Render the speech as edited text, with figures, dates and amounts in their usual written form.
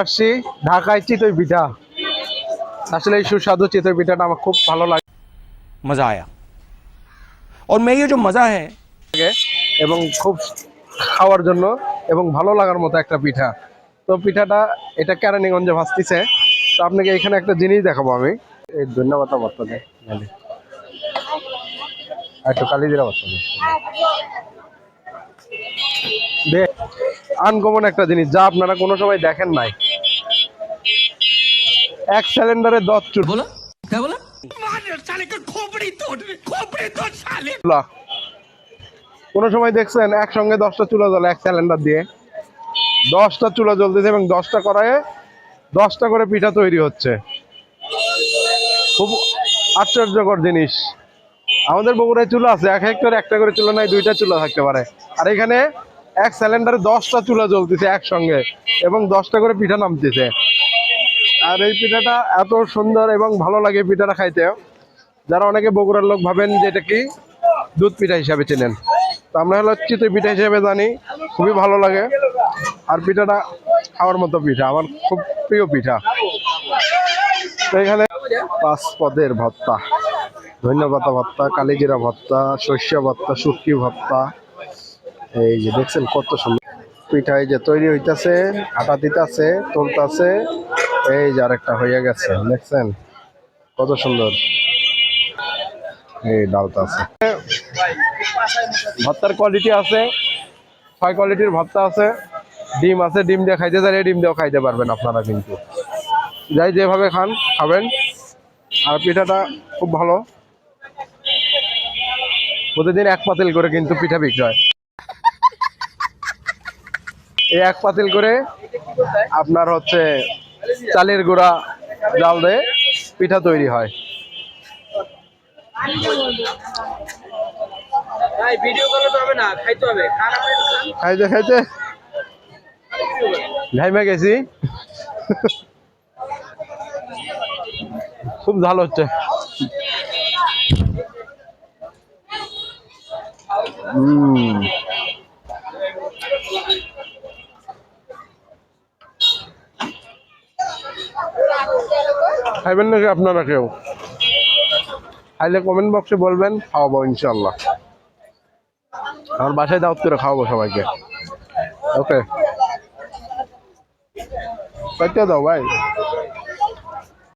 আসছি ঢাকায় চিতই পিঠা। আসলে এই সুস্বাদু চিতই পিঠাটা আমার খুব ভালো লাগে। मजा आया और मैं ये जो मजा है এবং খুব খাওয়ার জন্য এবং ভালো লাগার মতো একটা পিঠা। তো পিঠাটা এটা কেরানীগঞ্জে ভাজতেছে। তো আপনাকে এখানে একটা জিনিস দেখাবো আমি। এই ধন্যবাদ ভর্তা দেয় একটু কালি জিরা ভর্তা দে। আনকমন একটা জিনিস যা আপনারা কোনো সময় দেখেন নাই। এক সিলিন্ডারে 10 চুলা। बोला क्या बोला কোনো সময় দেখছেন একসঙ্গে 10টা চুলা জ্বলে এক সিলিন্ডার দিয়ে? 10টা চুলা জ্বলতেছে এবং 10টা কড়াইয়ে 10টা করে পিঠা তৈরি হচ্ছে। খুব আশ্চর্যকর জিনিস। আমাদের বগুড়ায় চুলা আছে, এক এক করে একটা করে চুলা নাই, 2টা চুলা থাকতে পারে। আর এখানে এক সিলিন্ডারে 10টা চুলা জ্বলতেছে একসঙ্গে এবং 10টা করে পিঠা নামতেছে। আর এই পিঠাটা এত সুন্দর এবং ভালো লাগে পিঠাটা খাইতে। যারা অনেকে বগুড়ার লোক ভাবেন যে এটা কি দুধ পিঠা হিসাবে চেনেন, তো আমরা হলো চিতই পিঠা হিসেবে জানি। খুবই ভালো লাগে। আর পিঠাটা খাওয়ার মতো পিঠা, আমার খুব প্রিয় পিঠা। তো এখানে 5 পদের ভর্তা, ধন্যপাতা ভর্তা, কালিজিরা ভর্তা, শস্য ভর্তা, শুটকি ভর্তা। এই যে দেখছেন কত সুন্দর পিঠা। এই যে তৈরি হইতাছে, আটা দিতেছে, তুলতাছে। এই যে আরেকটা হয়ে গেছে, দেখছেন কত সুন্দর। এই ডালটা আছে, ভর্তার কোয়ালিটি আছে, 6 কোয়ালিটির ভর্তা আছে। ডিম আছে, ডিম দিয়ে খাইতে চাইলে ডিম দিয়েও খাইতে পারবেন আপনারা, কিন্তু যাই যেভাবে খান খাবেন। আর পিঠাটা খুব ভালো। প্রতিদিন 1 পাতিল করে কিন্তু পিঠা বিক্রি হয়। এই 1 পাতিল করে আপনার হচ্ছে চালের গুঁড়া জাল দিয়ে পিঠা তৈরি হয়। খাইতে খাইতে ঘাইমে গেছি। খুব ঝাল হচ্ছে। খাইবেন নাকি আপনারা কেউ? খাইলে কমেন্ট বক্সে বলবেন, খাওয়াবো ইনশাল্লাহ। আমার বাসায় দাওয়াত করে খাওয়াবো সবাইকে। ওকে, দাও ভাই।